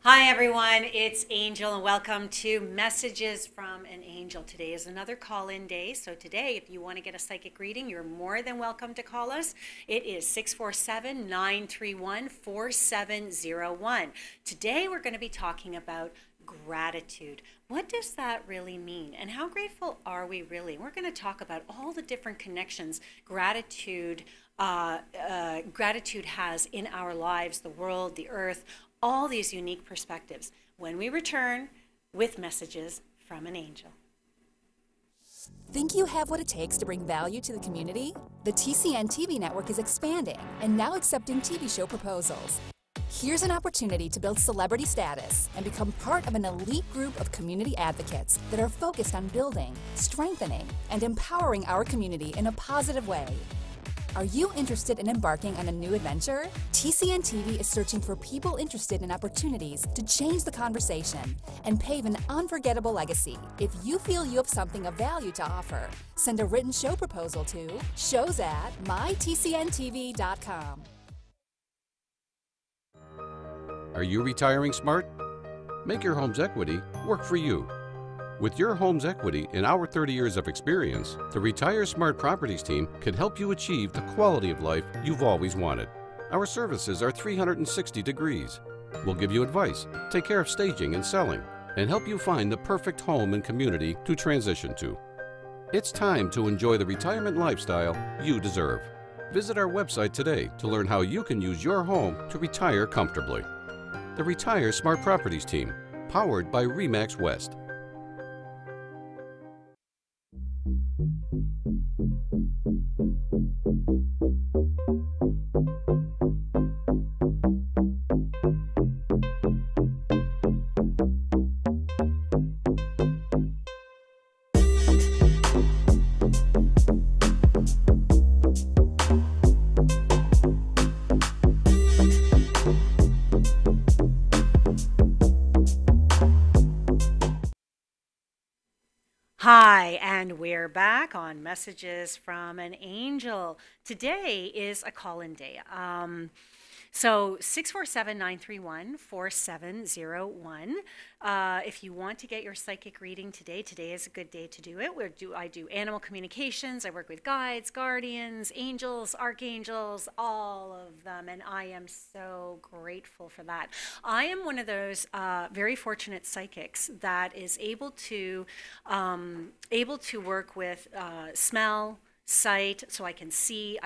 Hi everyone, it's Angel and welcome to Messages from an Angel. Today is another call-in day, so today if you want to get a psychic reading, you're more than welcome to call us. It is 647-931-4701. Today we're going to be talking about gratitude. What does that really mean? And how grateful are we really? We're going to talk about all the different connections gratitude has in our lives, the world, the earth, all these unique perspectives when we return with Messages from an Angel. Think you have what it takes to bring value to the community? The TCN TV network is expanding and now accepting TV show proposals. Here's an opportunity to build celebrity status and become part of an elite group of community advocates that are focused on building, strengthening, and empowering our community in a positive way. Are you interested in embarking on a new adventure? TCN TV is searching for people interested in opportunities to change the conversation and pave an unforgettable legacy. If you feel you have something of value to offer, send a written show proposal to shows@mytcntv.com. Are you retiring smart? Make your home's equity work for you. With your home's equity and our 30 years of experience, the Retire Smart Properties team can help you achieve the quality of life you've always wanted. Our services are 360 degrees. We'll give you advice, take care of staging and selling, and help you find the perfect home and community to transition to. It's time to enjoy the retirement lifestyle you deserve. Visit our website today to learn how you can use your home to retire comfortably. The Retire Smart Properties team, powered by RE/MAX West. Hi, and we're back on Messages from an Angel. Today is a call-in day. So 647-931-4701. If you want to get your psychic reading today is a good day to do it. I do animal communications. I work with guides, guardians, angels, archangels, all of them, and I am so grateful for that. I am one of those very fortunate psychics that is able to work with smell, sight, so I can see.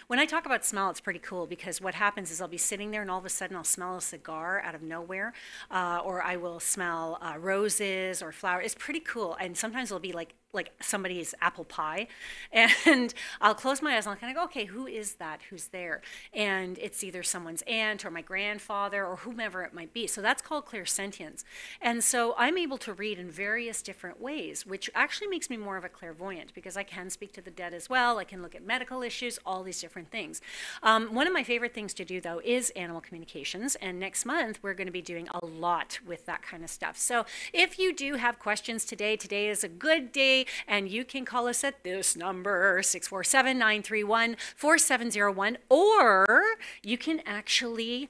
When I talk about smell, it's pretty cool because what happens is I'll be sitting there and all of a sudden I'll smell a cigar out of nowhere, or I will smell roses or flowers. It's pretty cool, and sometimes it'll be like somebody's apple pie, and I'll close my eyes and I'll kind of go, okay, who is that? Who's there? And it's either someone's aunt or my grandfather or whomever it might be. So that's called clairsentience. And so I'm able to read in various different ways, which actually makes me more of a clairvoyant because I can speak to the dead as well. I can look at medical issues, all these different things. One of my favorite things to do, though, is animal communications. And next month, we're going to be doing a lot with that kind of stuff. So if you do have questions today is a good day. And you can call us at this number, 647-931-4701, or you can actually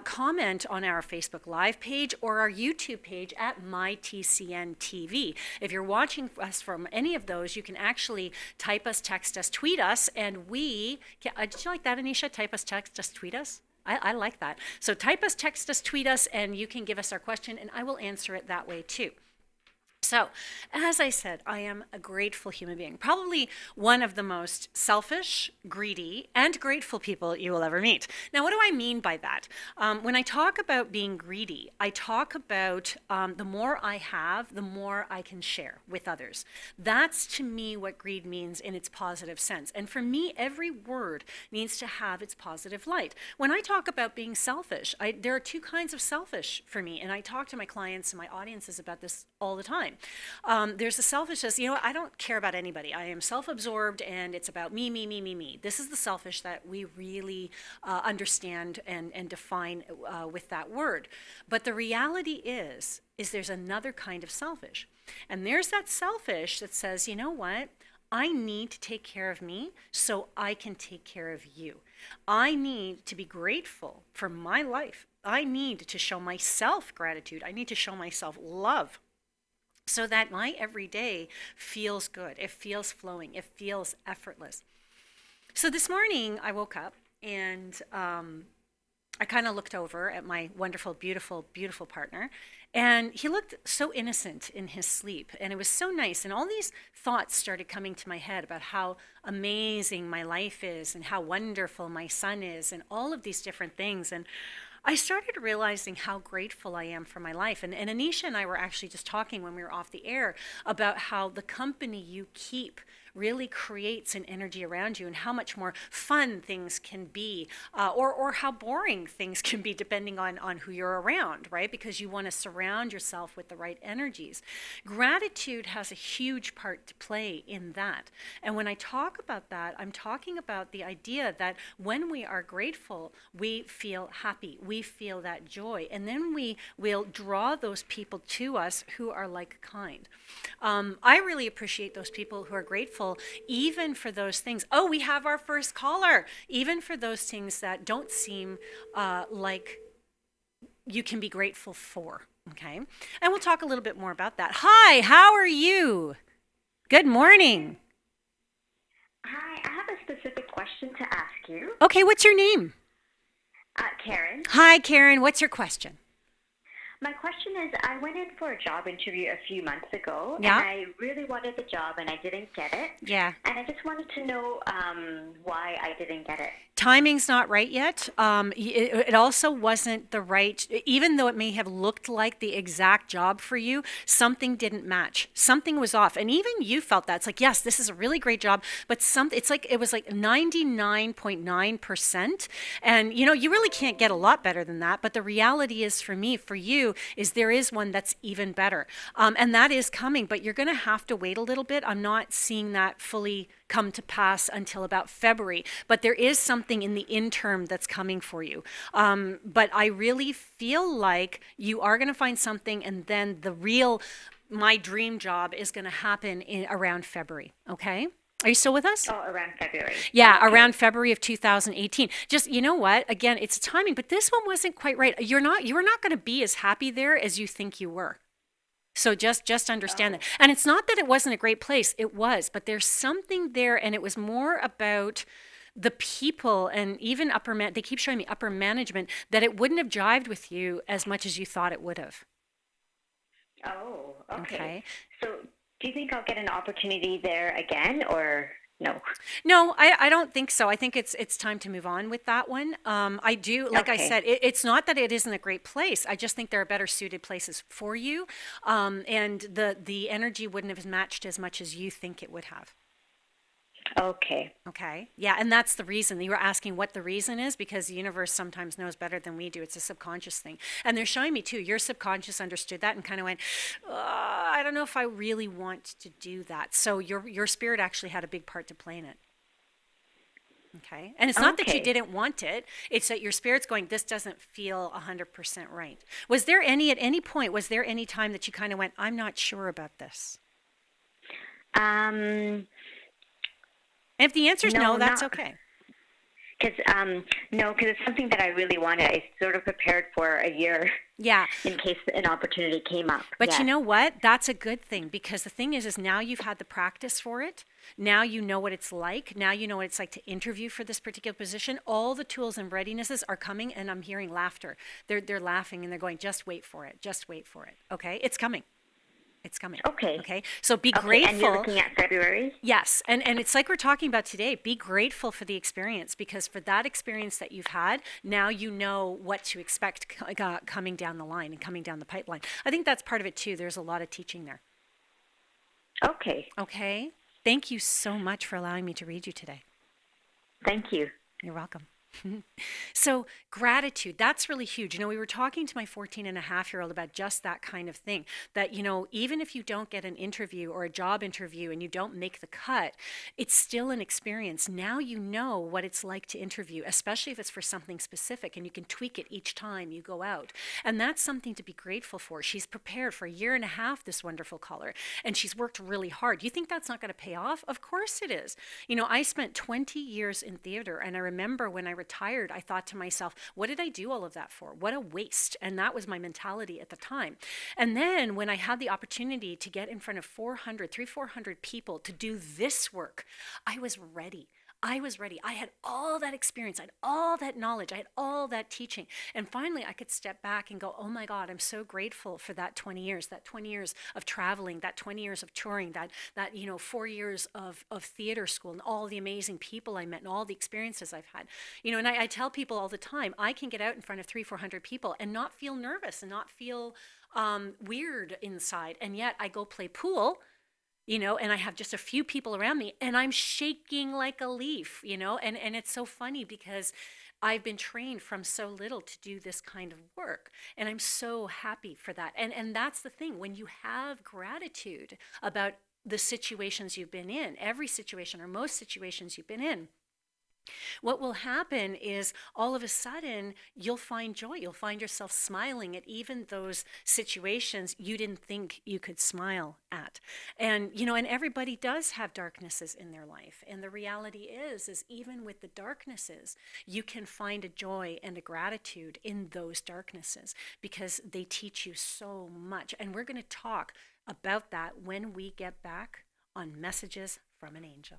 comment on our Facebook Live page or our YouTube page at MyTCN TV. If you're watching us from any of those, you can actually type us, text us, tweet us, and did you like that, Anisha? Type us, text us, tweet us? I like that. So type us, text us, tweet us, and you can give us our question, and I will answer it that way too. So, as I said, I am a grateful human being, probably one of the most selfish, greedy, and grateful people you will ever meet. Now, what do I mean by that? When I talk about being greedy, I talk about the more I have, the more I can share with others. That's, to me, what greed means in its positive sense. And for me, every word needs to have its positive light. When I talk about being selfish, there are two kinds of selfish for me, and I talk to my clients and my audiences about this all the time. There's the selfishness, I don't care about anybody. I am self-absorbed and it's about me, me, me, me, me. This is the selfish that we really understand and define with that word. But the reality is there's another kind of selfish. And there's that selfish that says, you know what? I need to take care of me so I can take care of you. I need to be grateful for my life. I need to show myself gratitude. I need to show myself love, so that my everyday feels good, it feels flowing, it feels effortless. So this morning I woke up and I kind of looked over at my wonderful, beautiful, beautiful partner, and he looked so innocent in his sleep, and it was so nice. And all these thoughts started coming to my head about how amazing my life is and how wonderful my son is and all of these different things. And I started realizing how grateful I am for my life. And Anisha and I were actually just talking when we were off the air about how the company you keep really creates an energy around you and how much more fun things can be or how boring things can be depending on who you're around, right? Because you want to surround yourself with the right energies. Gratitude has a huge part to play in that. And when I talk about that, I'm talking about the idea that when we are grateful, we feel happy, we feel that joy, and then we will draw those people to us who are like kind. I really appreciate those people who are grateful even for those things. Oh, we have our first caller. Even for those things that don't seem like you can be grateful for, okay? And we'll talk a little bit more about that. Hi, how are you? Good morning. Hi, I have a specific question to ask you. Okay, what's your name? Karen. Hi, Karen. What's your question? My question is, I went in for a job interview a few months ago, Yeah. and I really wanted the job, and I didn't get it. Yeah. And I just wanted to know why I didn't get it. Timing's not right yet. It also wasn't the right, even though it may have looked like the exact job for you, something didn't match. Something was off. And even you felt that. It's like, yes, this is a really great job, but it's like, it was like 99.9%. And, you really can't get a lot better than that. But the reality is for you, is there is one that's even better. And that is coming, but you're going to have to wait a little bit. I'm not seeing that fully come to pass until about February. But there is something in the interim that's coming for you. But I really feel like you are going to find something, and then my dream job is going to happen around February. Okay? Are you still with us? Oh, around February. Yeah, Okay. around February of 2018. Just, you know what? Again, it's timing, but this one wasn't quite right. You were not going to be as happy there as you think you were. So just understand that. And it's not that it wasn't a great place. It was, but there's something there, and it was more about the people and even they keep showing me upper management, that it wouldn't have jived with you as much as you thought it would have. Oh, okay. Okay. So do you think I'll get an opportunity there again, or no? No, I don't think so. I think it's time to move on with that one. I do, like I said, it's not that it isn't a great place. I just think there are better suited places for you. And the energy wouldn't have matched as much as you think it would have. Okay. Okay. Yeah. And that's the reason. You were asking what the reason is, because the universe sometimes knows better than we do. It's a subconscious thing. And they're showing me too, your subconscious understood that and kind of went, I don't know if I really want to do that. So your spirit actually had a big part to play in it. Okay. And it's not that you didn't want it. It's that your spirit's going, this doesn't feel 100% right. At any point, was there any time that you kind of went, I'm not sure about this? And if the answer is no, that's okay. Because it's something that I really wanted. I sort of prepared for a year. Yeah. In case an opportunity came up. But you know what? That's a good thing, because the thing is now you've had the practice for it. Now you know what it's like. Now you know what it's like to interview for this particular position. All the tools and readinesses are coming, and I'm hearing laughter. They're laughing and they're going, just wait for it. Just wait for it. Okay? It's coming. It's coming. Okay. Okay. So be grateful. And you're looking at February? Yes. And it's like we're talking about today. Be grateful for the experience, because for that experience that you've had, now you know what to expect coming down the line and coming down the pipeline. I think that's part of it too. There's a lot of teaching there. Okay. Okay. Thank you so much for allowing me to read you today. Thank you. You're welcome. So gratitude, that's really huge. We were talking to my 14-and-a-half-year-old about just that kind of thing, that, even if you don't get an interview or a job interview and you don't make the cut, it's still an experience. Now you know what it's like to interview, especially if it's for something specific, and you can tweak it each time you go out. And that's something to be grateful for. She's prepared for a year and a half, this wonderful caller, and she's worked really hard. You think that's not going to pay off? Of course it is. I spent 20 years in theater, and I remember when I retired, I thought to myself, what did I do all of that for? What a waste. And that was my mentality at the time. And then when I had the opportunity to get in front of 400 people to do this work, I was ready. I had all that experience. I had all that knowledge. I had all that teaching. And finally, I could step back and go, oh my God, I'm so grateful for that 20 years of traveling, that 20 years of touring, that 4 years of theater school, and all the amazing people I met and all the experiences I've had. And I tell people all the time, I can get out in front of 300-400 people and not feel nervous and not feel weird inside. And yet I go play pool, and I have just a few people around me and I'm shaking like a leaf, and it's so funny because I've been trained from so little to do this kind of work, and I'm so happy for that. And that's the thing, when you have gratitude about the situations you've been in, every situation or most situations you've been in, what will happen is all of a sudden you'll find joy. You'll find yourself smiling at even those situations you didn't think you could smile at. And, and everybody does have darknesses in their life. And the reality is even with the darknesses, you can find a joy and a gratitude in those darknesses, because they teach you so much. And we're going to talk about that when we get back on Messages from an Angel.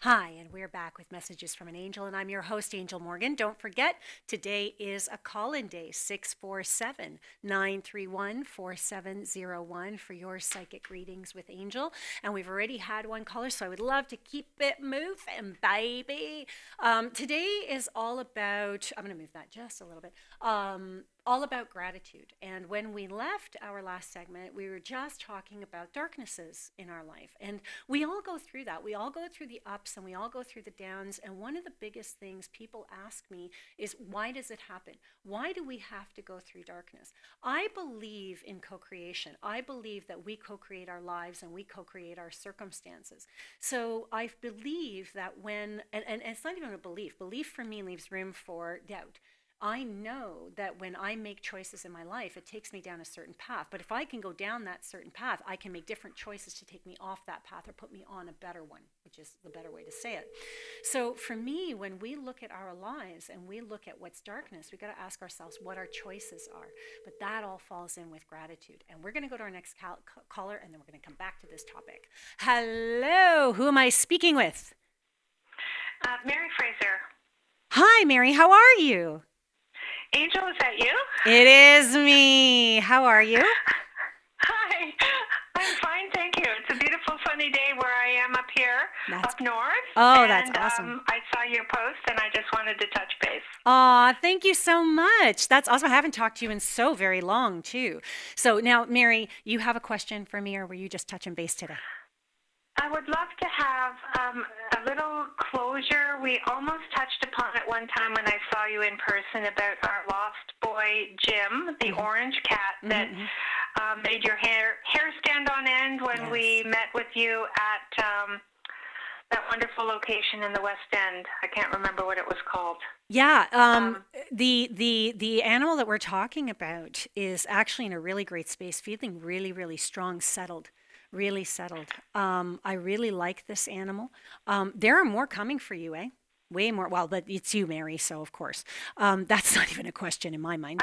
Hi, and we're back with Messages from an Angel, and I'm your host, Angel Morgan. Don't forget, today is a call-in day, 647-931-4701 for your psychic readings with Angel. And we've already had one caller, so I would love to keep it moving, baby. Today is all about, I'm going to move that just a little bit, all about gratitude. And when we left our last segment, we were just talking about darknesses in our life. And we all go through that. We all go through the ups and we all go through the downs. And one of the biggest things people ask me is, why does it happen? Why do we have to go through darkness? I believe in co-creation. I believe that we co-create our lives and we co-create our circumstances. So I believe that when, and it's not even a belief. Belief for me leaves room for doubt. I know that when I make choices in my life, it takes me down a certain path. But if I can go down that certain path, I can make different choices to take me off that path or put me on a better one, which is the better way to say it. So for me, when we look at our lives and we look at what's darkness, we got to ask ourselves what our choices are. But that all falls in with gratitude. And we're going to go to our next caller, and then we're going to come back to this topic. Hello, who am I speaking with? Mary Fraser. Hi, Mary. How are you? Angel, is that you? It is me. How are you? Hi. I'm fine, thank you. It's a beautiful sunny day where I am up here, up north. Oh, that's awesome. I saw your post and I just wanted to touch base. Aw, thank you so much. That's awesome. I haven't talked to you in so very long, too. So now, Mary, you have a question for me, or were you just touching base today? I would love to have a little closure. We almost touched upon it one time when I saw you in person about our lost boy, Jim, the orange cat that made your hair stand on end when we met with you at that wonderful location in the West End. I can't remember what it was called. Yeah, the animal that we're talking about is actually in a really great space, feeling really, really strong, settled. Really settled. I really like this animal. There are more coming for you, eh? Way more. Well, but it's you, Mary, so of course. That's not even a question in my mind.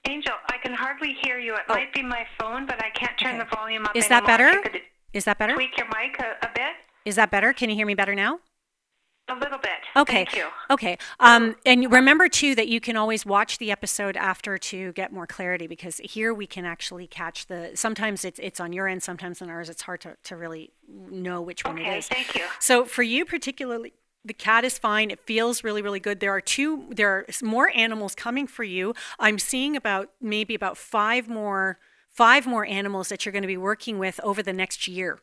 Angel, I can hardly hear you. It might be my phone, but I can't turn the volume up. Is that better? Is that better? Tweak your mic a bit. Is that better? Can you hear me better now? A little bit. Okay. Thank you. Okay. And remember, too, that you can always watch the episode after to get more clarity, because here we can actually catch sometimes it's on your end, sometimes on ours. It's hard to really know which one it is. Okay, thank you. So for you particularly, the cat is fine. It feels really, really good. There are more animals coming for you. I'm seeing maybe about five more animals that you're going to be working with over the next year.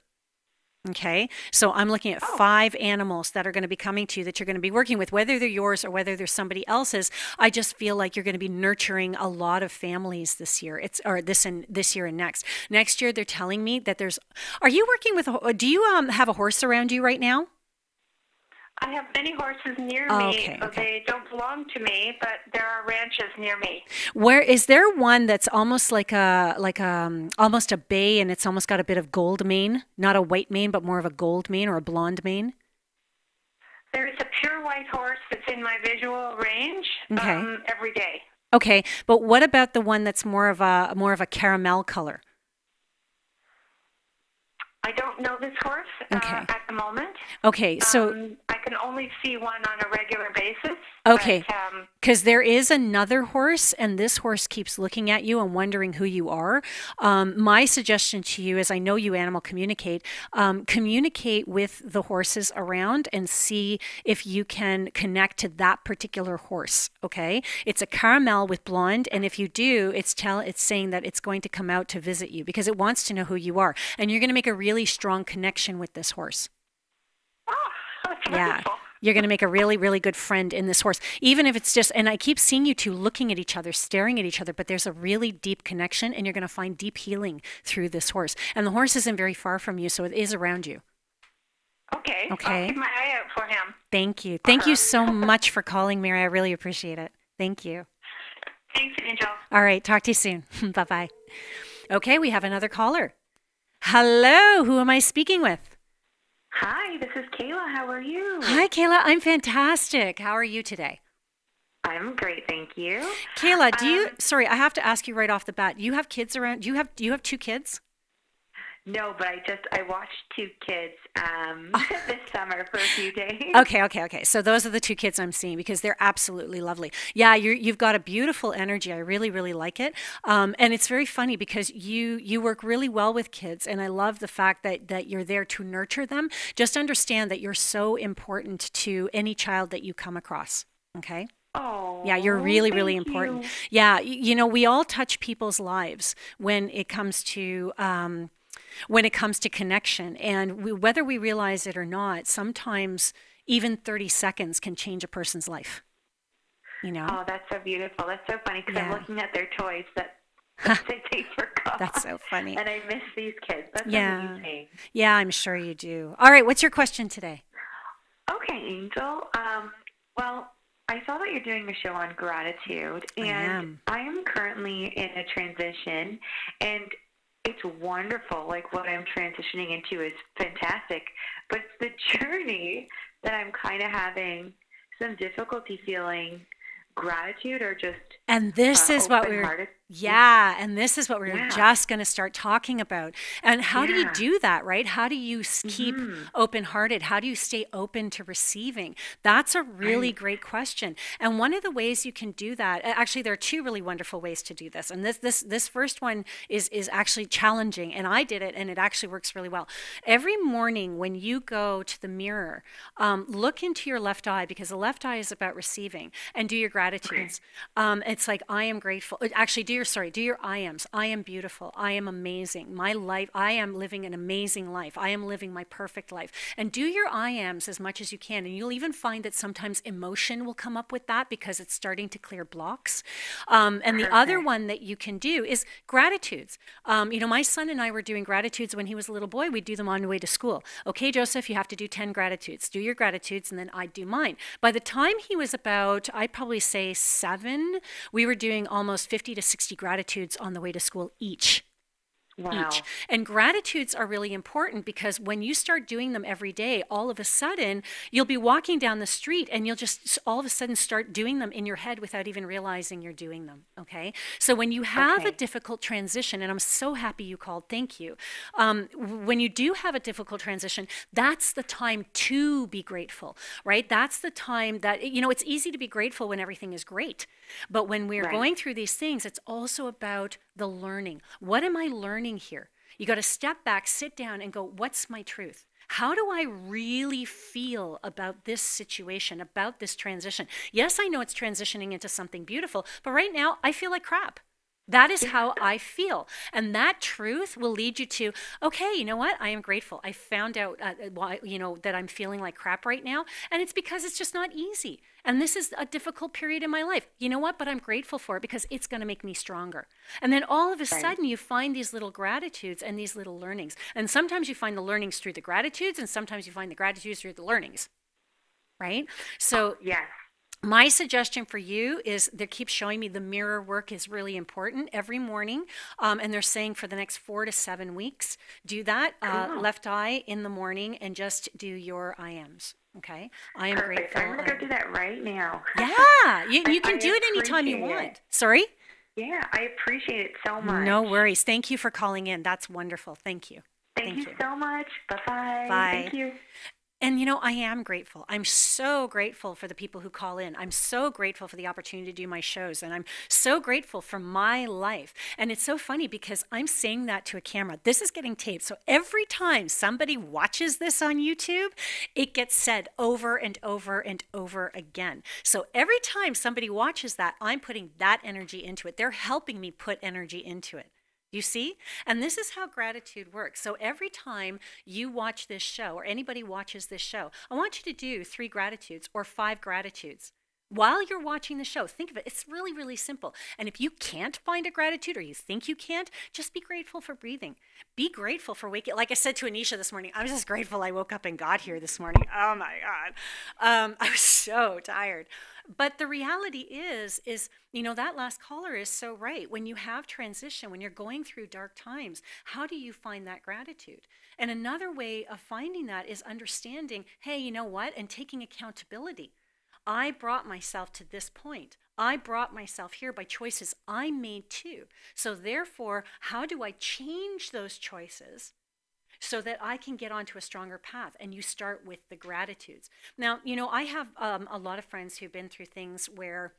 Okay, so I'm looking at 5 animals that are going to be coming to you that you're going to be working with, whether they're yours or whether they're somebody else's. I just feel like you're going to be nurturing a lot of families this year. This year and next. Next year, they're telling me that are you working with do you have a horse around you right now? I have many horses near me. They don't belong to me, but there are ranches near me. Where is there one that's almost like almost a bay, and it's almost got a bit of gold mane, not a white mane, but more of a gold mane or a blonde mane? There is a pure white horse that's in my visual range every day. Okay, but what about the one that's more of a caramel color? I don't know this horse at the moment. Okay, so I can only see one on a regular basis. Okay, because there is another horse, and this horse keeps looking at you and wondering who you are. My suggestion to you is, I know you animal communicate with the horses around and see if you can connect to that particular horse, okay? It's a caramel with blonde, and if you do, it's saying that it's going to come out to visit you because it wants to know who you are, and you're going to make a really strong connection with this horse. Oh, that's wonderful. You're going to make a really, really good friend in this horse, even if it's just, and I keep seeing you two looking at each other, staring at each other, but there's a really deep connection, and you're going to find deep healing through this horse. And the horse isn't very far from you, so it is around you. Okay. I'll keep my eye out for him. Thank you. Thank you so much for calling, Mary. I really appreciate it. Thank you. Thanks, Angel. All right. Talk to you soon. Bye-bye. Okay, we have another caller. Hello. Who am I speaking with? Hi, this is Kayla. How are you? Hi, Kayla. I'm fantastic. How are you today? I'm great, thank you. Kayla, sorry, I have to ask you right off the bat. You have kids around? Do you have 2 kids? No, but I watched two kids this summer for a few days. Okay. So those are the two kids I'm seeing because they're absolutely lovely. Yeah, you've got a beautiful energy. I really, really like it. And it's very funny because you work really well with kids, and I love the fact that you're there to nurture them. Just understand that you're so important to any child that you come across. Okay. Oh, Yeah, you're really, really thank important. you. Yeah, we all touch people's lives when it comes to connection, and whether we realize it or not, sometimes even 30 seconds can change a person's life. You know? Oh, that's so beautiful. That's so funny because I'm Yeah. looking at their toys that they forgot. That's so funny. And I miss these kids. That's Yeah. amazing. Yeah, I'm sure you do. All right, what's your question today? Okay, Angel. Well, I saw that you're doing a show on gratitude, I and am. I am currently in a transition, and it's wonderful. Like what I'm transitioning into is fantastic, but it's the journey that I'm kind of having some difficulty feeling gratitude or just And this is what open-hearted. and this is what we were Yeah. just going to start talking about. And how do you Yeah. do that, right? How do you keep open-hearted? How do you stay open to receiving? That's a really Right. great question. And one of the ways you can do that, actually, there are two really wonderful ways to do this. And this first one is actually challenging, and I did it, and it actually works really well. Every morning when you go to the mirror, look into your left eye because the left eye is about receiving, and do your gratitudes. It's like, I am grateful. Actually, do your I ams. I am beautiful. I am amazing. My life, I am living an amazing life. I am living my perfect life. And do your I ams as much as you can. And you'll even find that sometimes emotion will come up with that because it's starting to clear blocks. And the other one that you can do is gratitudes. My son and I were doing gratitudes when he was a little boy. We'd do them on the way to school. Okay, Joseph, you have to do 10 gratitudes. Do your gratitudes, and then I'd do mine. By the time he was about, I'd probably say 7, we were doing almost 50 to 60 gratitudes on the way to school each. Wow. And gratitudes are really important because when you start doing them every day, all of a sudden you'll be walking down the street and you'll just all of a sudden start doing them in your head without even realizing you're doing them. Okay. So when you have a difficult transition, and I'm so happy you called, thank you. When you do have a difficult transition, that's the time to be grateful, right? That's the time that, it's easy to be grateful when everything is great. But when we're going through these things, it's also about the learning. What am I learning here? You got to step back, sit down, and go, what's my truth? How do I really feel about this situation, about this transition? Yes, I know it's transitioning into something beautiful, but right now I feel like crap. That is how I feel. And that truth will lead you to, okay, you know what? I am grateful. I found out why, that I'm feeling like crap right now. And it's because it's just not easy. And this is a difficult period in my life. You know what? But I'm grateful for it because it's going to make me stronger. And then all of a sudden you find these little gratitudes and these little learnings. And sometimes you find the learnings through the gratitudes, and sometimes you find the gratitudes through the learnings. Right? So Yes. my suggestion for you is they keep showing me the mirror work is really important every morning. And they're saying for the next 4 to 7 weeks, do that left eye in the morning and just do your I ams. Okay. I am Perfect. grateful. I'm going to go do that right now. Yeah. You can do it anytime you appreciate want. it. Sorry? Yeah, I appreciate it so much. No worries. Thank you for calling in. That's wonderful. Thank you. Thank you so much. Bye-bye. Bye. Thank you. And I am grateful. I'm so grateful for the people who call in. I'm so grateful for the opportunity to do my shows. And I'm so grateful for my life. And it's so funny because I'm saying that to a camera. This is getting taped. So every time somebody watches this on YouTube, it gets said over and over and over again. So every time somebody watches that, I'm putting that energy into it. They're helping me put energy into it. You see? And this is how gratitude works. So every time you watch this show or anybody watches this show, I want you to do 3 gratitudes or 5 gratitudes. While you're watching the show, think of it. It's really, really simple. And if you can't find a gratitude or you think you can't, just be grateful for breathing. Be grateful for waking. Like I said to Anisha this morning, I was just grateful I woke up and got here this morning. Oh my God. I was so tired. But the reality is that last caller is so right. When you have transition, when you're going through dark times, how do you find that gratitude? And another way of finding that is understanding, hey, you know what? And taking accountability. I brought myself to this point. I brought myself here by choices I made too. So therefore, how do I change those choices so that I can get onto a stronger path. And you start with the gratitudes. Now, I have a lot of friends who've been through things where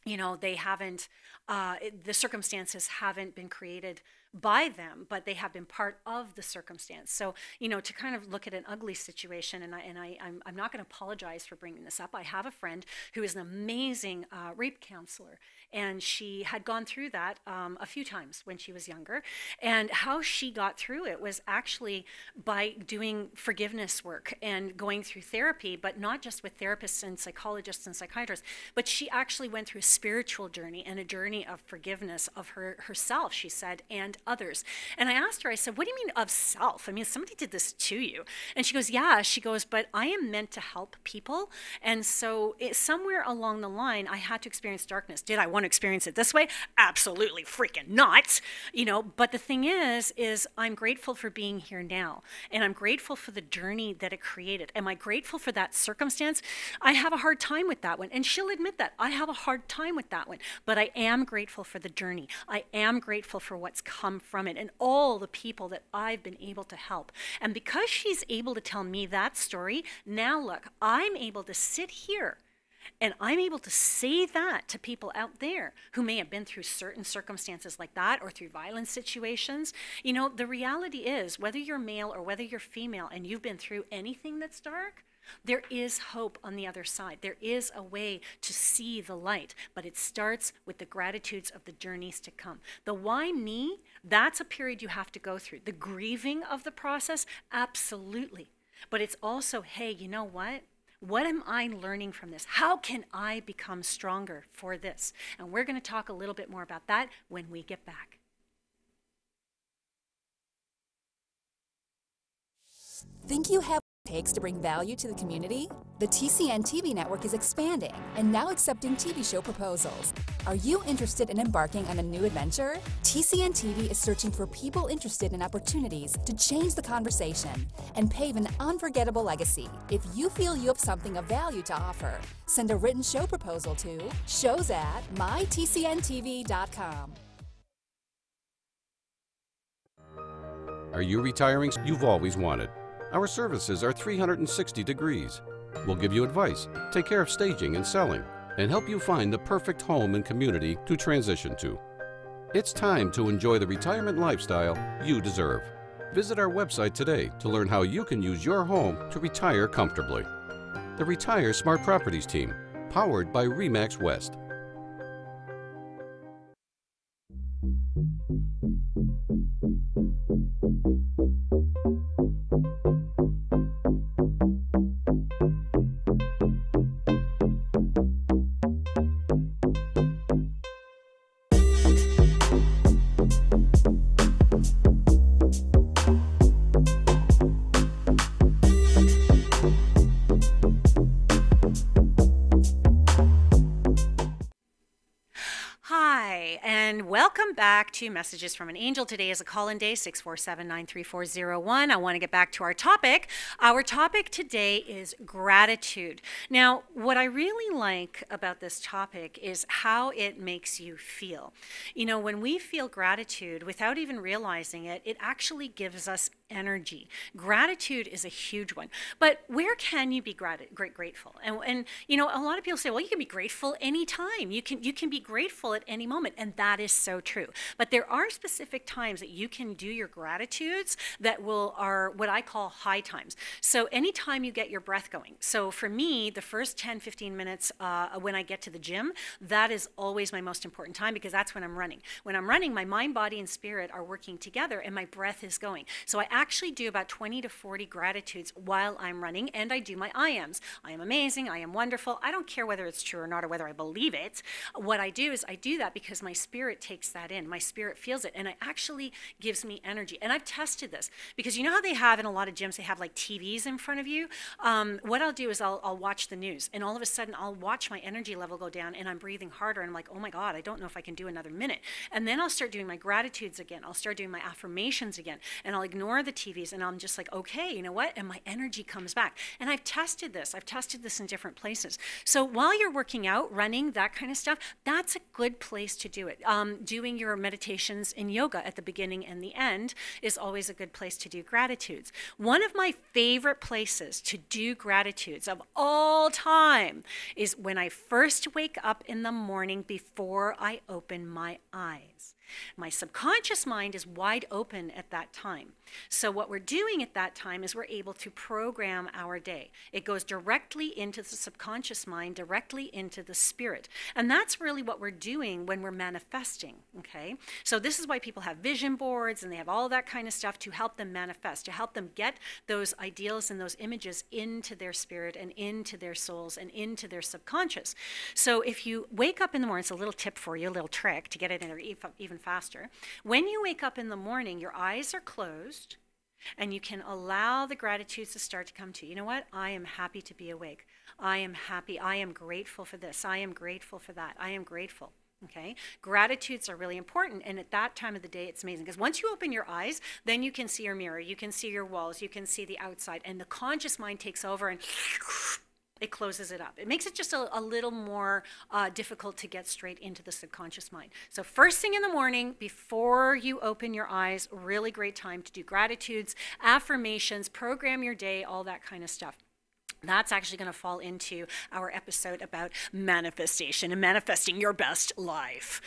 they haven't, the circumstances haven't been created by them, but they have been part of the circumstance. So, to kind of look at an ugly situation, and I'm not going to apologize for bringing this up. I have a friend who is an amazing rape counselor, and she had gone through that a few times when she was younger. And how she got through it was actually by doing forgiveness work and going through therapy, but not just with therapists and psychologists and psychiatrists, but she actually went through a spiritual journey and a journey of forgiveness of herself, she said, and others. And I asked her, I said, what do you mean of self? I mean, somebody did this to you. And she goes, yeah. She goes, but I am meant to help people. And so somewhere along the line, I had to experience darkness. Did I want to experience it this way? Absolutely freaking not. But the thing is I'm grateful for being here now. And I'm grateful for the journey that it created. Am I grateful for that circumstance? I have a hard time with that one. And she'll admit that. I have a hard time with that one. But I am grateful for the journey. I am grateful for what's come from it and all the people that I've been able to help. And because she's able to tell me that story, now look, I'm able to sit here and I'm able to say that to people out there who may have been through certain circumstances like that or through violent situations. The reality is, whether you're male or whether you're female and you've been through anything that's dark, there is hope on the other side. There is a way to see the light, but it starts with the gratitudes of the journeys to come. The why me, that's a period you have to go through. The grieving of the process, absolutely. But it's also, hey, you know what? What am I learning from this? How can I become stronger for this? And we're going to talk a little bit more about that when we get back. Think you have what it takes to bring value to the community? The TCN TV network is expanding and now accepting TV show proposals. Are you interested in embarking on a new adventure? TCN TV is searching for people interested in opportunities to change the conversation and pave an unforgettable legacy. If you feel you have something of value to offer, send a written show proposal to shows@mytcntv.com. Are you retiring? You've always wanted. Our services are 360 degrees. We'll give you advice, take care of staging and selling, and help you find the perfect home and community to transition to. It's time to enjoy the retirement lifestyle you deserve. Visit our website today to learn how you can use your home to retire comfortably. The Retire Smart Properties team, powered by RE/MAX West. Welcome back to Messages from an Angel. Today is a call-in day, 647-934-01. I want to get back to our topic. Our topic today is gratitude. Now, what I really like about this topic is how it makes you feel. When we feel gratitude, without even realizing it, it actually gives us energy. Gratitude is a huge one. But where can you be grateful? And a lot of people say, well, you can be grateful anytime. You can be grateful at any moment, and that is so true. But there are specific times that you can do your gratitudes that are what I call high times. So anytime you get your breath going. So for me, the first 10, 15 minutes when I get to the gym, that is always my most important time because that's when I'm running. When I'm running, my mind, body, and spirit are working together and my breath is going. So I actually do about 20 to 40 gratitudes while I'm running, and I do my I ams. I am amazing, I am wonderful. I don't care whether it's true or not or whether I believe it. What I do is I do that because my spirit takes that in. My spirit feels it, and it actually gives me energy. And I've tested this because you know how they have in a lot of gyms, they have like TVs in front of you? What I'll do is I'll watch the news, and all of a sudden I'll watch my energy level go down, and I'm breathing harder, and I'm like, oh my God, I don't know if I can do another minute. And then I'll start doing my gratitudes again. I'll start doing my affirmations again, and I'll ignore the TVs, and I'm just like, okay, you know what? And my energy comes back. And I've tested this. I've tested this in different places. So while you're working out, running, that kind of stuff, that's a good place to do it. Doing your meditations in yoga at the beginning and the end is always a good place to do gratitudes. One of my favorite places to do gratitudes of all time is when I first wake up in the morning before I open my eyes. My subconscious mind is wide open at that time. So what we're doing at that time is we're able to program our day. It goes directly into the subconscious mind, directly into the spirit. And that's really what we're doing when we're manifesting, okay? So this is why people have vision boards and they have all that kind of stuff to help them manifest, to help them get those ideals and those images into their spirit and into their souls and into their subconscious. So if you wake up in the morning, it's a little tip for you, a little trick to get it in there even faster. When you wake up in the morning, your eyes are closed and you can allow the gratitudes to start to come to you. You know what? I am happy to be awake. I am happy. I am grateful for this. I am grateful for that. I am grateful. Okay? Gratitudes are really important. And at that time of the day, it's amazing. Because once you open your eyes, then you can see your mirror. You can see your walls. You can see the outside. And the conscious mind takes over and it closes it up. It makes it just a little more difficult to get straight into the subconscious mind. So first thing in the morning, before you open your eyes, really great time to do gratitudes, affirmations, program your day, all that kind of stuff. That's actually going to fall into our episode about manifestation and manifesting your best life.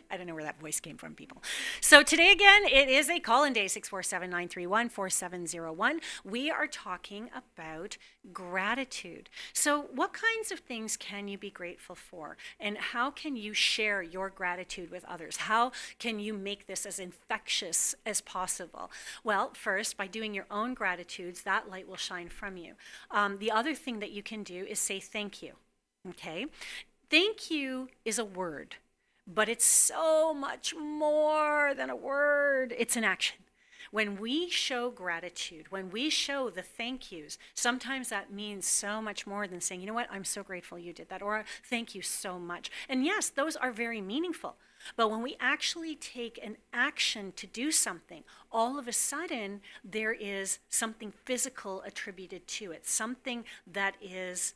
I don't know where that voice came from, people. So today, again, it is a call-in day, 647-931-4701. We are talking about gratitude. So what kinds of things can you be grateful for? And how can you share your gratitude with others? How can you make this as infectious as possible? Well, first, by doing your own gratitudes, that light will shine from you. The other thing that you can do is say thank you, okay? Thank you is a word. But it's so much more than a word. It's an action. When we show gratitude, when we show the thank yous, sometimes that means so much more than saying, you know what, I'm so grateful you did that, or thank you so much. And yes, those are very meaningful. But when we actually take an action to do something, all of a sudden there is something physical attributed to it, something that is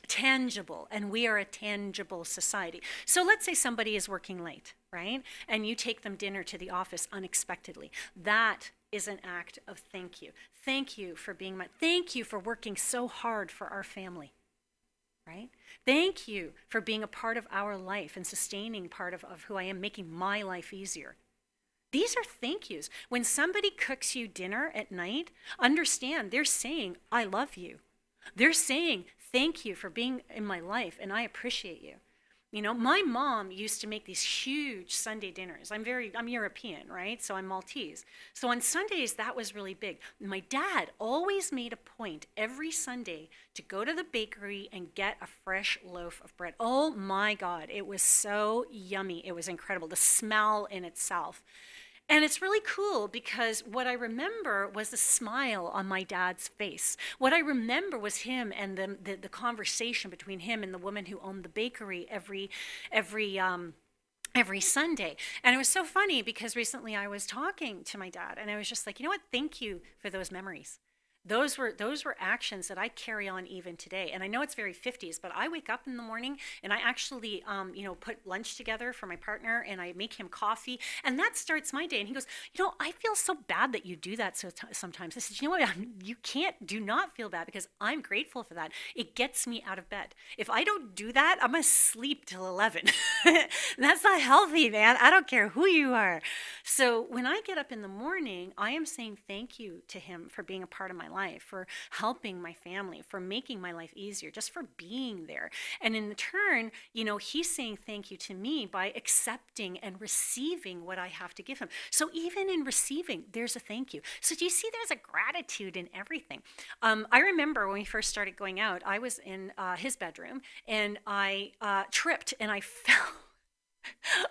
tangible, and we are a tangible society. So let's say somebody is working late, right? And you take them dinner to the office unexpectedly. That is an act of thank you. Thank you for being thank you for working so hard for our family, right? Thank you for being a part of our life and sustaining part of who I am, making my life easier. These are thank yous. When somebody cooks you dinner at night, understand they're saying, I love you. They're saying, thank you for being in my life, and I appreciate you. You know, my mom used to make these huge Sunday dinners. I'm European, right? So I'm Maltese. So on Sundays, that was really big. My dad always made a point every Sunday to go to the bakery and get a fresh loaf of bread. Oh my God, it was so yummy. It was incredible, the smell in itself. And it's really cool because what I remember was the smile on my dad's face. What I remember was him and the conversation between him and the woman who owned the bakery every Sunday. And it was so funny because recently I was talking to my dad and I was just like, you know what? Thank you for those memories. Those were actions that I carry on even today. And I know it's very 50s, but I wake up in the morning and I actually, put lunch together for my partner and I make him coffee. And that starts my day. And he goes, I feel so bad that you do that sometimes. I said, you know what? Do not feel bad because I'm grateful for that. It gets me out of bed. If I don't do that, I'm going to sleep till 11. That's not healthy, man. I don't care who you are. So when I get up in the morning, I am saying thank you to him for being a part of my life, for helping my family, for making my life easier, just for being there. And in turn, he's saying thank you to me by accepting and receiving what I have to give him. So even in receiving, there's a thank you. So do you see there's a gratitude in everything? I remember when we first started going out, I was in his bedroom and I tripped and I fell.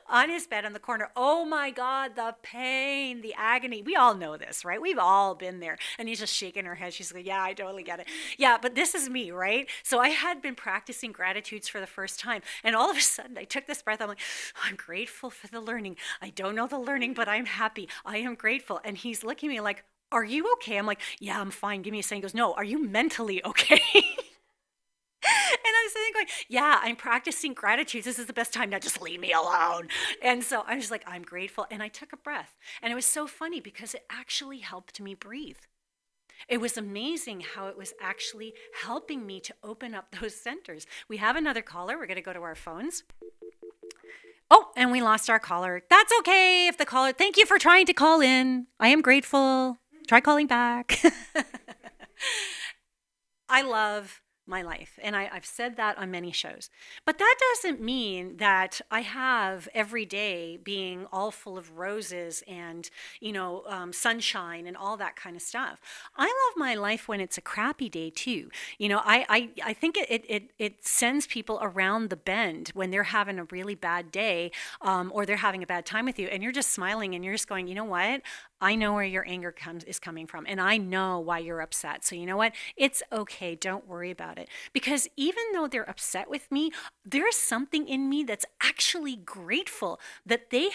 on his bed in the corner. Oh my God, the pain, the agony. We all know this, right? We've all been there. And he's just shaking her head. She's like, yeah, I totally get it. Yeah, but this is me, right? So I had been practicing gratitudes for the first time. And all of a sudden, I took this breath. I'm like, I'm grateful for the learning. I don't know the learning, but I'm happy. I am grateful. And he's looking at me like, are you okay? I'm like, yeah, I'm fine. Give me a second. He goes, no, are you mentally okay? And I'm sitting going, yeah, I'm practicing gratitude. This is the best time. Now just leave me alone. And so I was like, I'm grateful. And I took a breath. And it was so funny because it actually helped me breathe. It was amazing how it was actually helping me to open up those centers. We have another caller. We're going to go to our phones. Oh, and we lost our caller. That's okay if the caller, thank you for trying to call in. I am grateful. Try calling back. I love my life. And I've said that on many shows. But that doesn't mean that I have every day being all full of roses and, sunshine and all that kind of stuff. I love my life when it's a crappy day too. I think it sends people around the bend when they're having a really bad day or they're having a bad time with you and you're just smiling and you're just going, you know what? I know where your anger is coming from, and I know why you're upset. So you know what? It's okay. Don't worry about it. Because even though they're upset with me, there's something in me that's actually grateful that they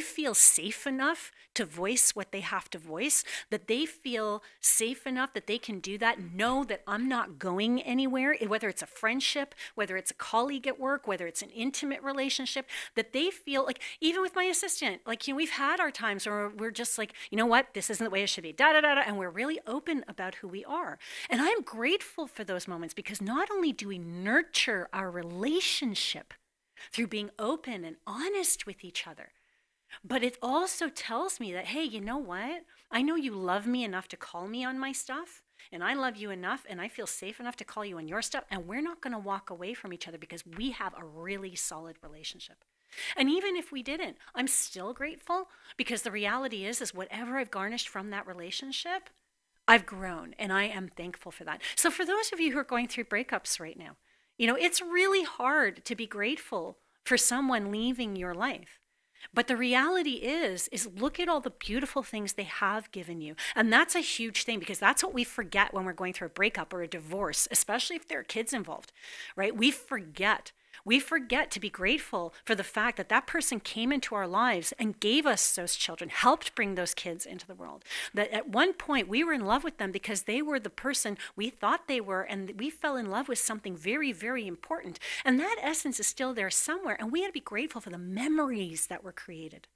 feel safe enough to voice what they have to voice, that they feel safe enough that they can do that, know that I'm not going anywhere, whether it's a friendship, whether it's a colleague at work, whether it's an intimate relationship, that they feel like, even with my assistant, we've had our times where we're just like, you know what, this isn't the way it should be, and we're really open about who we are. And I'm grateful for those moments because not only do we nurture our relationship through being open and honest with each other, but it also tells me that, hey, you know what? I know you love me enough to call me on my stuff, and I love you enough, and I feel safe enough to call you on your stuff, and we're not going to walk away from each other because we have a really solid relationship. And even if we didn't, I'm still grateful because the reality is whatever I've garnished from that relationship, I've grown, and I am thankful for that. So for those of you who are going through breakups right now, it's really hard to be grateful for someone leaving your life. But the reality is look at all the beautiful things they have given you. And that's a huge thing because that's what we forget when we're going through a breakup or a divorce, especially if there are kids involved, right? We forget to be grateful for the fact that that person came into our lives and gave us those children, helped bring those kids into the world. That at one point we were in love with them because they were the person we thought they were, and we fell in love with something very, very important. And that essence is still there somewhere, and we had to be grateful for the memories that were created,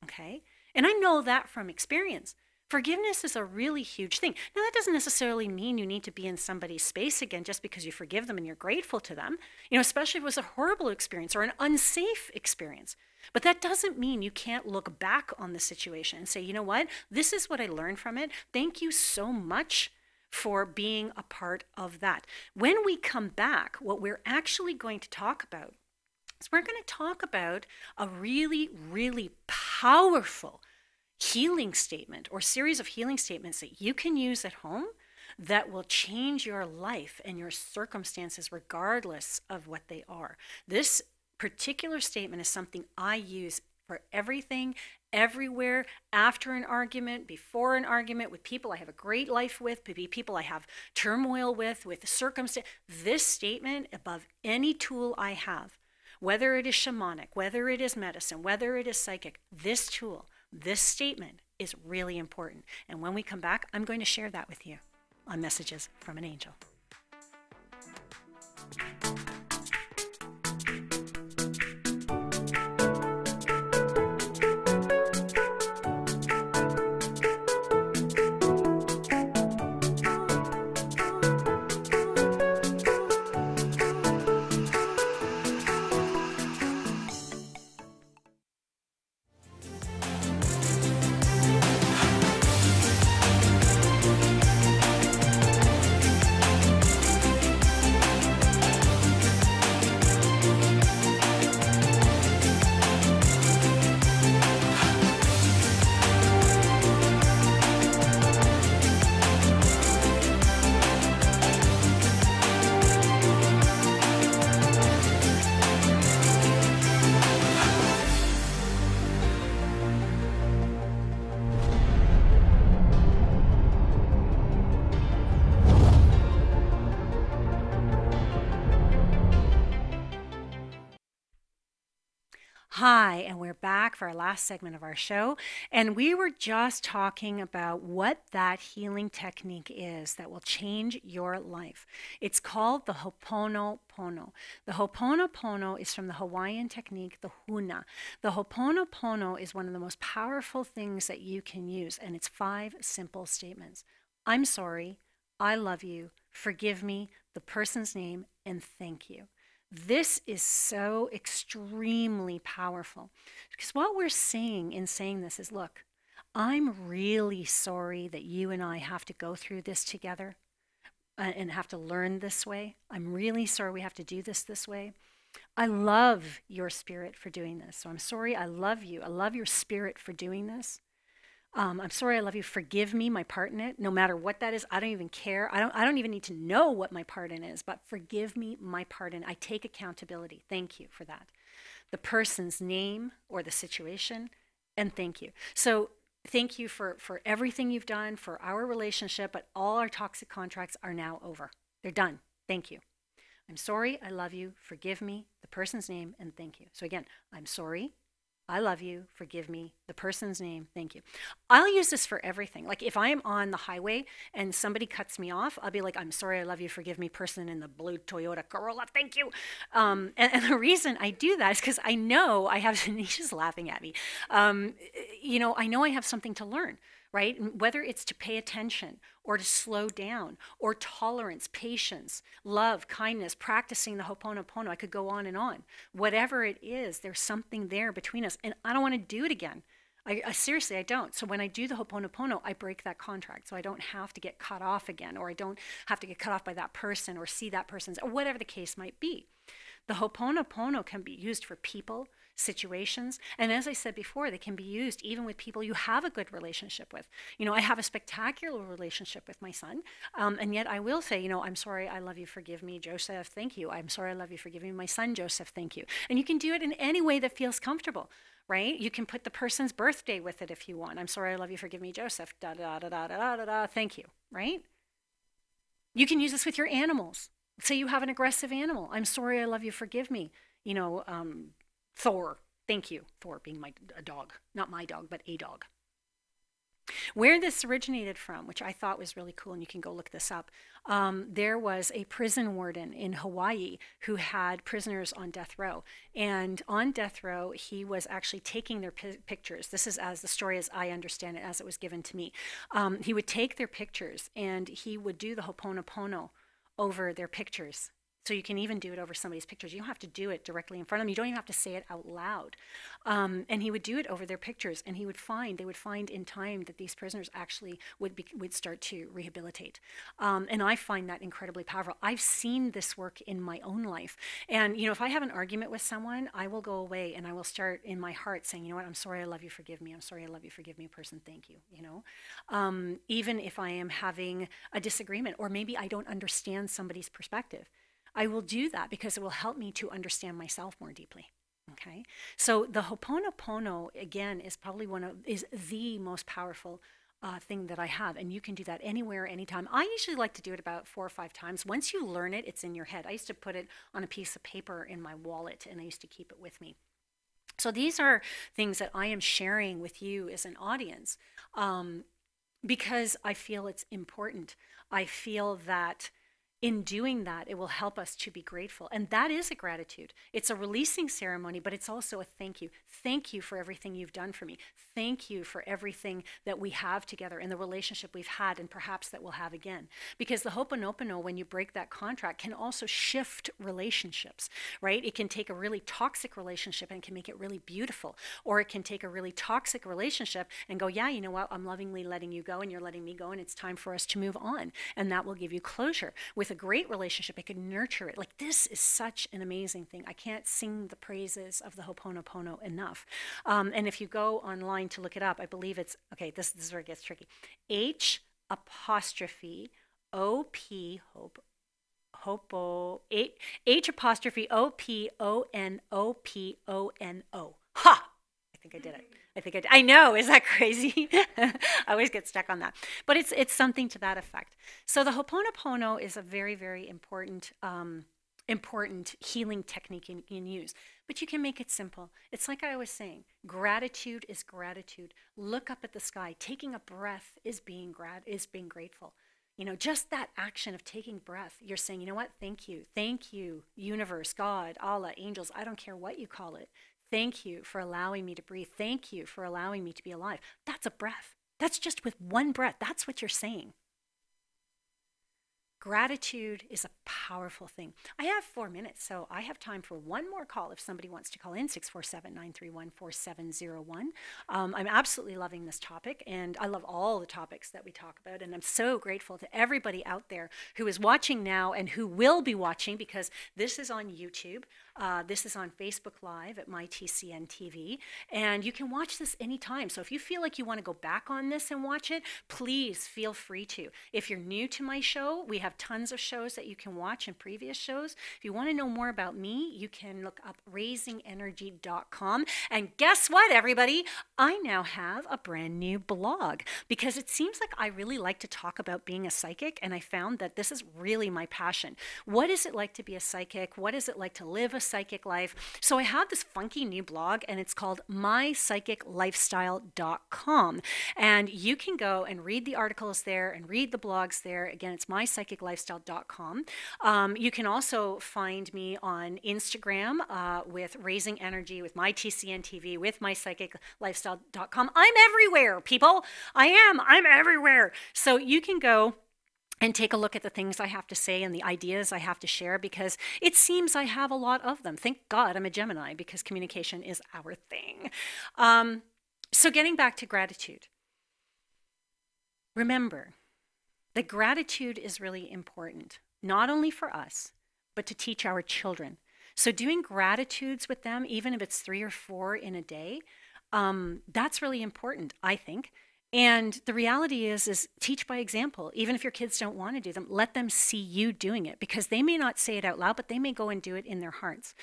okay? And I know that from experience. Forgiveness is a really huge thing. Now, that doesn't necessarily mean you need to be in somebody's space again just because you forgive them and you're grateful to them, especially if it was a horrible experience or an unsafe experience. But that doesn't mean you can't look back on the situation and say, you know what, this is what I learned from it. Thank you so much for being a part of that. When we come back, what we're actually going to talk about is we're going to talk about a really, really powerful healing statement or series of healing statements that you can use at home that will change your life and your circumstances regardless of what they are. This particular statement is something I use for everything, everywhere, after an argument, before an argument, with people I have a great life with, people I have turmoil with circumstance. This statement, above any tool I have, whether it is shamanic, whether it is medicine, whether it is psychic, this tool, this statement is really important. And when we come back, I'm going to share that with you on Messages from an Angel. Hi, and we're back for our last segment of our show. And we were just talking about what that healing technique is that will change your life. It's called the Ho'oponopono. The Ho'oponopono is from the Hawaiian technique, the Huna. The Ho'oponopono is one of the most powerful things that you can use, and it's 5 simple statements. I'm sorry, I love you, forgive me, the person's name, and thank you. This is so extremely powerful because what we're saying in saying this is, look, I'm really sorry that you and I have to go through this together and have to learn this way. I'm really sorry we have to do this way. I love your spirit for doing this. So I'm sorry, I love you. I love your spirit for doing this. I'm sorry, I love you. Forgive me, my part in it. No matter what that is, I don't even care. I don't even need to know what my part in is, but forgive me, my part in. I take accountability. Thank you for that. The person's name or the situation, and thank you. So thank you for everything you've done for our relationship, but all our toxic contracts are now over. They're done. Thank you. I'm sorry, I love you. Forgive me, the person's name, and thank you. So again, I'm sorry. I love you, forgive me, the person's name, thank you. I'll use this for everything. Like if I am on the highway and somebody cuts me off, I'll be like, I'm sorry, I love you, forgive me, person in the blue Toyota Corolla, thank you. And the reason I do that is because I know I have, he's just laughing at me. I know I have something to learn, right? Whether it's to pay attention or to slow down or tolerance, patience, love, kindness, practicing the Ho'oponopono. I could go on and on. Whatever it is, there's something there between us. And I don't want to do it again. I seriously, I don't. So when I do the Ho'oponopono, I break that contract. So I don't have to get cut off again, or I don't have to get cut off by that person or see that person's, or whatever the case might be. The Ho'oponopono can be used for people, situations, and as I said before, they can be used even with people you have a good relationship with. I have a spectacular relationship with my son, and yet I will say, I'm sorry, I love you, forgive me, Joseph, thank you. I'm sorry, I love you, forgive me, my son, Joseph, thank you. And you can do it in any way that feels comfortable, right? You can put the person's birthday with it if you want. I'm sorry, I love you, forgive me, Joseph, da da da da da da da, thank you, right? You can use this with your animals. Say you have an aggressive animal. I'm sorry, I love you, forgive me. Thor, thank you. Thor being a dog, not my dog, but a dog. Where this originated from, which I thought was really cool, and you can go look this up, there was a prison warden in Hawaii who had prisoners on death row. And on death row, he was actually taking their pictures. This is as the story as I understand it, as it was given to me. He would take their pictures, and he would do the Ho'oponopono over their pictures. So you can even do it over somebody's pictures. You don't have to do it directly in front of them. You don't even have to say it out loud. And he would do it over their pictures, and they would find in time that these prisoners actually would start to rehabilitate. And I find that incredibly powerful. I've seen this work in my own life. And, if I have an argument with someone, I will go away and I will start in my heart saying, you know what, I'm sorry, I love you, forgive me. I'm sorry, I love you, forgive me, person, thank you, even if I am having a disagreement, or maybe I don't understand somebody's perspective. I will do that because it will help me to understand myself more deeply. Okay, so the Ho'oponopono again is probably is the most powerful thing that I have, and you can do that anywhere, anytime. I usually like to do it about 4 or 5 times. Once you learn it, it's in your head. I used to put it on a piece of paper in my wallet, and I used to keep it with me. So these are things that I am sharing with you as an audience because I feel it's important. I feel that in doing that, it will help us to be grateful. And that is a gratitude. It's a releasing ceremony, but it's also a thank you. Thank you for everything you've done for me. Thank you for everything that we have together and the relationship we've had and perhaps that we'll have again. Because the Ho'oponopono, when you break that contract, can also shift relationships, right? It can take a really toxic relationship and can make it really beautiful. Or it can take a really toxic relationship and go, yeah, you know what? I'm lovingly letting you go and you're letting me go, and it's time for us to move on. And that will give you closure. With a great relationship, it can nurture it. Like, this is such an amazing thing. I can't sing the praises of the Ho'oponopono enough. And if you go online to look it up, I believe it's, okay, this is where it gets tricky. H apostrophe O-P, H apostrophe O-P-O-N-O-P-O-N-O. Ha! I think I did it. I know, is that crazy? I always get stuck on that. But it's something to that effect. So the Ho'oponopono is a very, very important important healing technique you can use. But you can make it simple. It's like I was saying, gratitude is gratitude. Look up at the sky. Taking a breath is being grateful. You know, just that action of taking breath, you're saying, you know what, thank you, universe, God, Allah, angels, I don't care what you call it. Thank you for allowing me to breathe. Thank you for allowing me to be alive. That's a breath. That's just with one breath. That's what you're saying. Gratitude is a powerful thing. I have 4 minutes, so I have time for one more call if somebody wants to call in, 647-931-4701. I'm absolutely loving this topic, and I love all the topics that we talk about, and I'm so grateful to everybody out there who is watching now and who will be watching, because this is on YouTube. This is on Facebook Live at MyTCN TV, and you can watch this anytime. So if you feel like you want to go back on this and watch it, please feel free to. If you're new to my show, we have tons of shows that you can watch and previous shows. If you want to know more about me, you can look up raisingenergy.com. And guess what, everybody? I now have a brand new blog, because it seems like I really like to talk about being a psychic, and I found that this is really my passion. What is it like to be a psychic? What is it like to live a psychic life? So I have this funky new blog, and it's called mypsychiclifestyle.com, and you can go and read the articles there and read the blogs there. Again, it's mypsychiclifestyle.com. You can also find me on Instagram with Raising Energy, with MyTCN TV, with mypsychiclifestyle.com. I'm everywhere, people. I'm everywhere. So you can go and take a look at the things I have to say and the ideas I have to share, because it seems I have a lot of them. Thank God I'm a Gemini, because communication is our thing. So getting back to gratitude. Remember that gratitude is really important, not only for us, but to teach our children. So doing gratitudes with them, even if it's 3 or 4 in a day, that's really important, I think. And the reality is teach by example. Even if your kids don't want to do them, let them see you doing it, because they may not say it out loud, but they may go and do it in their hearts.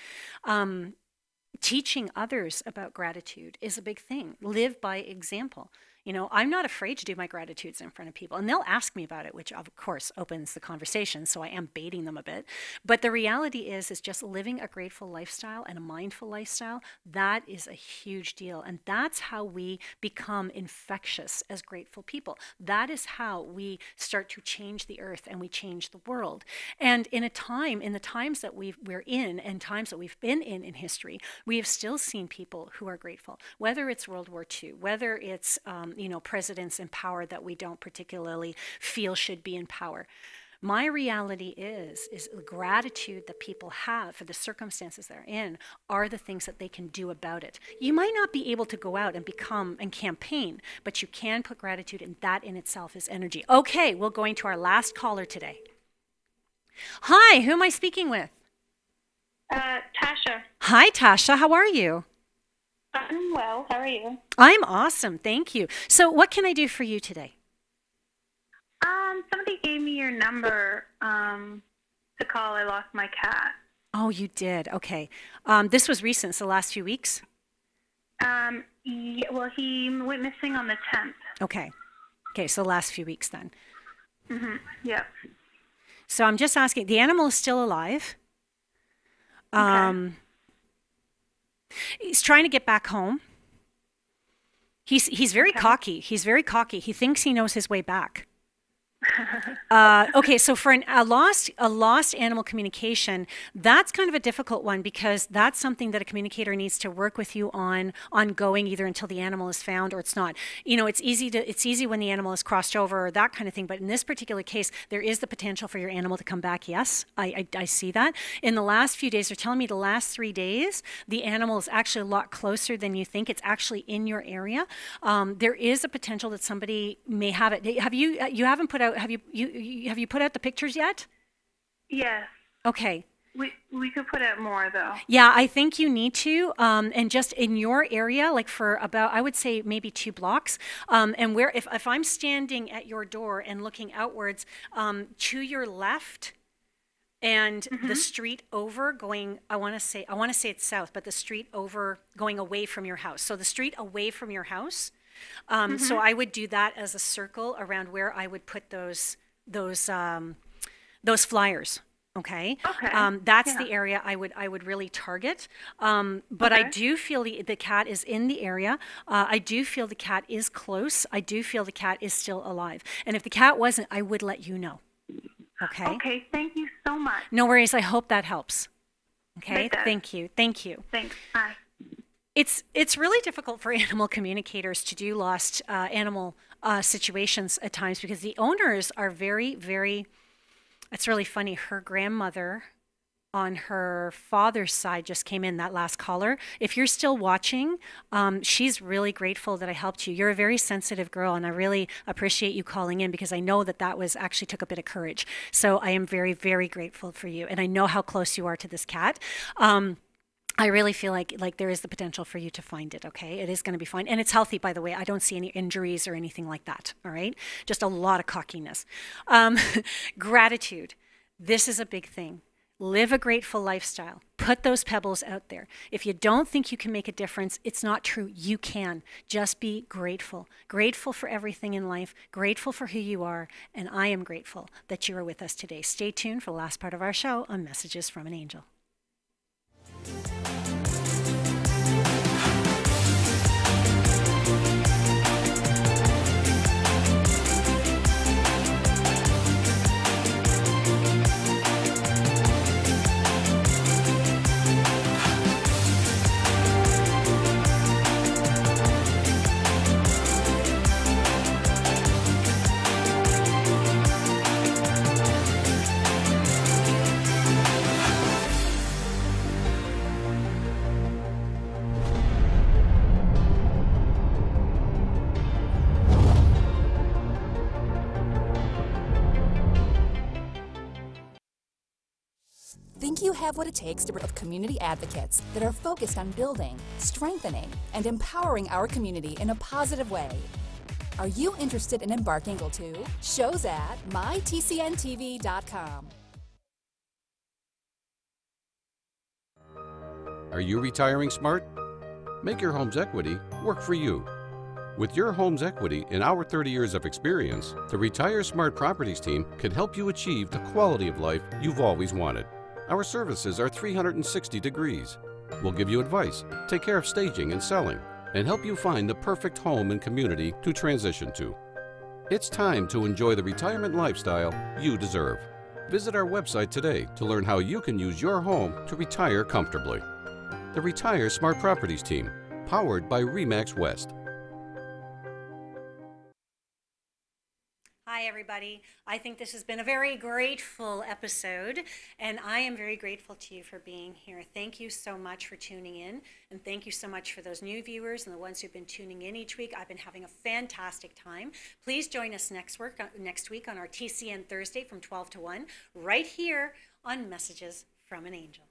Teaching others about gratitude is a big thing. Live by example. You know, I'm not afraid to do my gratitudes in front of people, and they'll ask me about it, which of course opens the conversation, so I am baiting them a bit. But the reality is just living a grateful lifestyle and a mindful lifestyle. That is a huge deal, and that's how we become infectious as grateful people. That is how we start to change the earth and we change the world. And in the times that we're in and times that we've been in history, we have still seen people who are grateful, whether it's World War II, whether it's presidents in power that we don't particularly feel should be in power. My reality is the gratitude that people have for the circumstances they're in are the things that they can do about it. You might not be able to go out and become and campaign, but you can put gratitude, and that in itself is energy. Okay, we're going to our last caller today. Hi, who am I speaking with? Tasha. Hi, Tasha. How are you? I'm well. How are you? I'm awesome. Thank you. So what can I do for you today? Somebody gave me your number to call. I lost my cat. Oh, you did? Okay. This was recent, so the last few weeks? Yeah, well, he went missing on the 10th. Okay. Okay, so the last few weeks then. Mm-hmm. Yep. So I'm just asking, the animal is still alive. Okay. He's trying to get back home. He's very cocky. He's very cocky. He thinks he knows his way back. Okay, so for a lost animal communication, that's kind of a difficult one, because that's something that a communicator needs to work with you on ongoing, either until the animal is found or it's not. You know, it's easy when the animal is crossed over or that kind of thing, but in this particular case, there is the potential for your animal to come back. Yes, I see that. In the last few days, they're telling me the last 3 days, the animal is actually a lot closer than you think. It's actually in your area. There is a potential that somebody may have it. You haven't put out. Have you put out the pictures yet? Yes. Okay. We could put out more, though. Yeah, I think you need to, and just in your area, like for about, I would say maybe 2 blocks, and where if I'm standing at your door and looking outwards, to your left, and the street over going, I want to say it's south, but the street over going away from your house. So the street away from your house. So I would do that as a circle around where I would put those flyers. Okay. Okay. That's Yeah. the area I would really target. But I Okay. do feel the cat is in the area. I do feel the cat is close. I do feel the cat is still alive. And if the cat wasn't, I would let you know. Okay. Okay. Thank you so much. No worries. I hope that helps. Okay. It does. Thank you. Thank you. Thanks. Bye. It's really difficult for animal communicators to do lost animal situations at times because the owners are very, very. It's really funny. Her grandmother on her father's side just came in, that last caller. If you're still watching, she's really grateful that I helped you. You're a very sensitive girl, and I really appreciate you calling in because I know that that was actually took a bit of courage. So I am very, very grateful for you, and I know how close you are to this cat. I really feel like there is the potential for you to find it, okay? It is going to be fine. And it's healthy, by the way. I don't see any injuries or anything like that, all right? Just a lot of cockiness. Gratitude. This is a big thing. Live a grateful lifestyle. Put those pebbles out there. If you don't think you can make a difference, it's not true. You can. Just be grateful. Grateful for everything in life. Grateful for who you are. And I am grateful that you are with us today. Stay tuned for the last part of our show on Messages from an Angel. Think you have what it takes to build community advocates that are focused on building, strengthening, and empowering our community in a positive way? Are you interested in embarking to shows at mytcntv.com? Are you retiring smart? Make your home's equity work for you. With your home's equity and our 30 years of experience, the Retire Smart Properties team can help you achieve the quality of life you've always wanted. Our services are 360 degrees. We'll give you advice, take care of staging and selling, and help you find the perfect home and community to transition to. It's time to enjoy the retirement lifestyle you deserve. Visit our website today to learn how you can use your home to retire comfortably. The Retire Smart Properties team, powered by RE/MAX West. Hi, everybody. I think this has been a very grateful episode, and I am very grateful to you for being here. Thank you so much for tuning in, and thank you so much for those new viewers and the ones who've been tuning in each week. I've been having a fantastic time. Please join us next week on our TCN Thursday from 12 to 1, right here on Messages from an Angel.